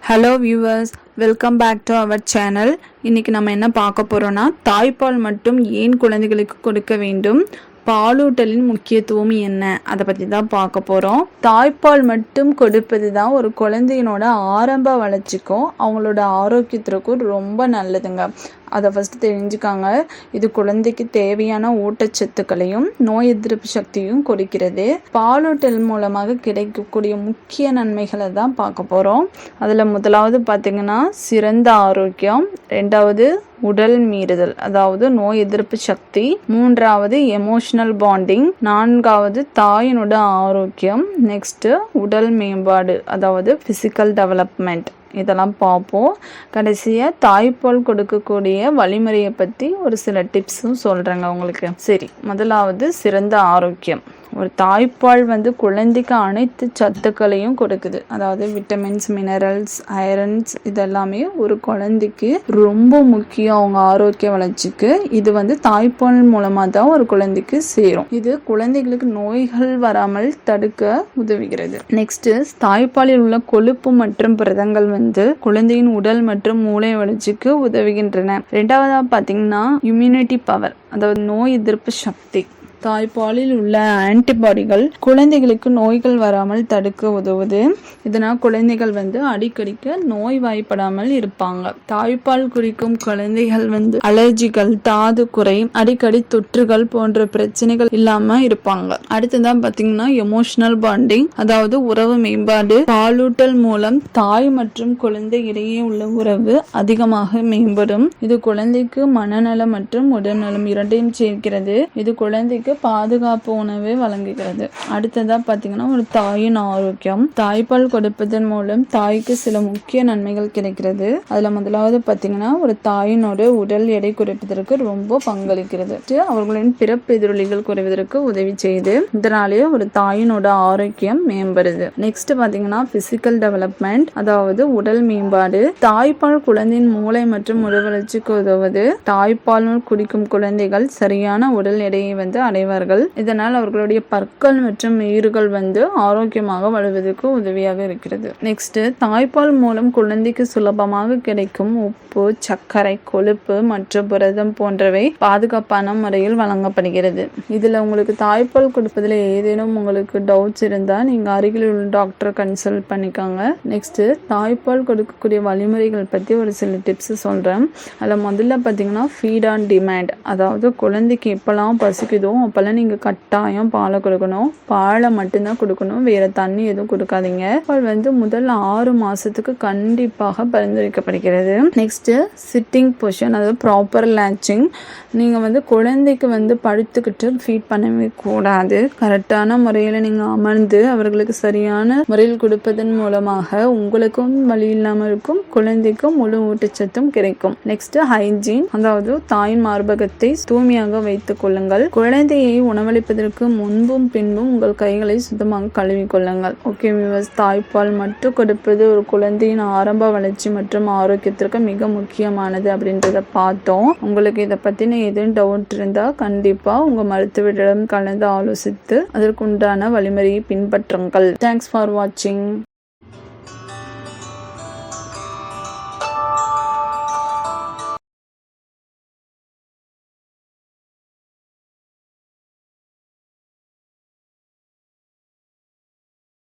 Hello viewers, welcome back to our channel. இன்றைக்கி நம்ம என்ன பார்க்க போகிறோன்னா, தாய்ப்பால் மட்டும் ஏன் குழந்தைகளுக்கு கொடுக்க வேண்டும், பாலூட்டலின் முக்கியத்துவம் என்ன, அதை பற்றி தான் பார்க்க போகிறோம். தாய்ப்பால் மட்டும் கொடுப்பது தான் ஒரு குழந்தையினோட ஆரம்ப வளர்ச்சிக்கும் அவங்களோட ஆரோக்கியத்திற்கும் ரொம்ப நல்லதுங்க. அதை ஃபஸ்ட்டு தெரிஞ்சுக்காங்க. இது குழந்தைக்கு தேவையான ஊட்டச்சத்துக்களையும் நோய் எதிர்ப்பு சக்தியும் கொடுக்கிறது. பாலூட்டல் மூலமாக கிடைக்கக்கூடிய முக்கிய நன்மைகளை தான் பார்க்க போகிறோம். அதில் முதலாவது பார்த்திங்கன்னா சிறந்த ஆரோக்கியம், ரெண்டாவது உடல் மீறுதல் அதாவது நோய் எதிர்ப்பு சக்தி, மூன்றாவது எமோஷனல் பாண்டிங், நான்காவது தாயினோட ஆரோக்கியம், நெக்ஸ்ட்டு உடல் மேம்பாடு அதாவது ஃபிசிக்கல் டெவலப்மெண்ட், இதெல்லாம் பார்ப்போம். கடைசியாக தாய்ப்பால் கொடுக்கக்கூடிய வழிமுறையை பற்றி ஒரு சில டிப்ஸும் சொல்கிறேங்க உங்களுக்கு. சரி, முதலாவது சிறந்த ஆரோக்கியம். ஒரு தாய்ப்பால் குழந்தைக்கு அனைத்து சத்துக்களையும் கொடுக்குது. அதாவது விட்டமின்ஸ், மினரல்ஸ், ஐரன்ஸ், இதெல்லாமே ஒரு குழந்தைக்கு ரொம்ப முக்கியம் அவங்க ஆரோக்கிய வளர்ச்சிக்கு. இது தாய்ப்பால் மூலமாக தான் ஒரு குழந்தைக்கு சேரும். இது குழந்தைகளுக்கு நோய்கள் வராமல் தடுக்க உதவுகிறது. நெக்ஸ்ட், தாய்ப்பாலில் உள்ள கொழுப்பு மற்றும் புரதங்கள் குழந்தையின் உடல் மற்றும் மூளை வளர்ச்சிக்கு உதவுகின்றன. ரெண்டாவதா பார்த்தீங்கன்னா இம்யூனிட்டி பவர், அதாவது நோய் எதிர்ப்பு சக்தி. தாய்ப்பாலில் உள்ள ஆன்டிபாடிகள் குழந்தைகளுக்கு நோய்கள் வராமல் தடுக்க உதவுது. இதனால் குழந்தைகள் அடிக்கடிக்கு நோய் வாய்ப்படாமல் இருப்பாங்க. தாய்ப்பால் குடிக்கும் குழந்தைகள் அலர்ஜிகள், தாது குறை, அடிக்கடி தொற்றுகள் போன்ற பிரச்சனைகள் இல்லாம இருப்பாங்க. அடுத்ததான் பாத்தீங்கன்னா எமோஷனல் பாண்டிங், அதாவது உறவு மேம்பாடு. பாலூட்டல் மூலம் தாய் மற்றும் குழந்தை இடையே உள்ள உறவு அதிகமாக மேம்படும். இது குழந்தைக்கு மனநலம் மற்றும் உடல்நலம் இரண்டையும் சேர்க்கிறது. இது குழந்தைக்கு பாதுகாப்பு உணவை வழங்குகிறது. அடுத்ததா பாத்தீங்கன்னா ஒரு தாயின் ஆரோக்கியம். தாய்ப்பால் கொடுப்பதன் மூலம் தாய்க்கு சில முக்கிய நன்மைகள் கிடைக்கிறது. அதுல முதலாவது பாத்தீங்கன்னா ஒரு தாயினோட உடல் எடை குறைப்பதற்கு ரொம்ப பங்களிக்கிறது. அவர்களின் பிறப்பு எதிரொலிகள் குறைவதற்கு உதவி செய்யுது. இதனாலேயே ஒரு தாயினோட ஆரோக்கியம் மேம்படுது. நெக்ஸ்ட் பாத்தீங்கன்னா பிசிக்கல் டெவலப்மெண்ட், அதாவது உடல் மேம்பாடு. தாய்ப்பால் குழந்தையின் மூளை மற்றும் உடல் வளர்ச்சிக்கு உதவுது. தாய்ப்பால் குடிக்கும் குழந்தைகள் சரியான உடல் எடையை அடைவார்கள். இதனால் அவர்களுடைய பற்கள் மற்றும் ஈறுகள் ஆரோக்கியமாக வளர்வதற்கு உதவியாக இருக்கிறது. நெக்ஸ்ட், தாய்ப்பால் மூலம் குழந்தைக்கு சுலபமாக கிடைக்கும் உப்பு, சர்க்கரை, கொழுப்பு மற்றும் புரதம் போன்றவை பாதுகாப்பான முறையில் வழங்கப்படுகிறது. இதுல உங்களுக்கு தாய்ப்பால் கொடுப்பதில் ஏதேனும் உங்களுக்கு டவுட்ஸ் இருந்தா நீங்க அருகில் உள்ள டாக்டரை கன்சல்ட் பண்ணிக்கோங்க. நெக்ஸ்ட், தாய்ப்பால் கொடுக்கக்கூடிய வழிமுறைகள் பத்தி ஒரு சில டிப்ஸ் சொல்றேன். அதுல முதல்ல பாத்தீங்கன்னா ஃபீட் ஆன் டிமாண்ட், அதாவது குழந்தைக்கு எப்பெல்லாம் பசிக்குதோ அப்பெல்லாம் நீங்க கட்டாயம் பாலை கொடுக்கணும். பாலை மட்டும்தான் கொடுக்கணும், வேற தண்ணி எதுவும் கொடுக்காதீங்க. பால் முதல் 6 மாசத்துக்கு கண்டிப்பாக பரிந்துரைக்கப்படுகிறது. நெக்ஸ்ட், சிட்டிங் பொசிஷன், அதாவது ப்ராப்பர் லேச்சிங். நீங்க குழந்தைக்கு படுத்துக்கிட்டு ஃபீட் பண்ணவே கூடாது. கரெக்டான முறையில் நீங்க அமர்ந்து அவர்களுக்கு சரியான முறையில் கொடுப்பதன் மூலமாக உங்களுக்கும் வலி இல்லாமல் இருக்கும், குழந்தைக்கும் முழு ஊட்டச்சத்தும் கிடைக்கும். நெக்ஸ்ட், ஹைஜீன், அதாவது தாயின் மார்பகத்தை தூய்மையாக வைத்துக் கொள்ளுங்கள். குழந்தையை உணவளிப்பதற்கு முன்பும் பின்பும் உங்கள் கைகளை சுத்தமாக கழுவிக் கொள்ளுங்கள். ஓகே வியூவர்ஸ், தாய்ப்பால் மட்டும் கொடுப்பது ஒரு குழந்தையின் ஆரம்ப வளர்ச்சி மற்றும் ஆரோக்கியத்திற்கு மிக முக்கியமானது அப்படின்றத பார்த்தோம். உங்களுக்கு இதை பத்தின எதுவும் டவுட் இருந்தா கண்டிப்பா உங்க மருத்துவரிடம் கலந்து ஆலோசித்து அதற்குண்டான வழிமுறையை பின்பற்றுங்கள். தேங்க்ஸ் ஃபார் வாட்சிங்.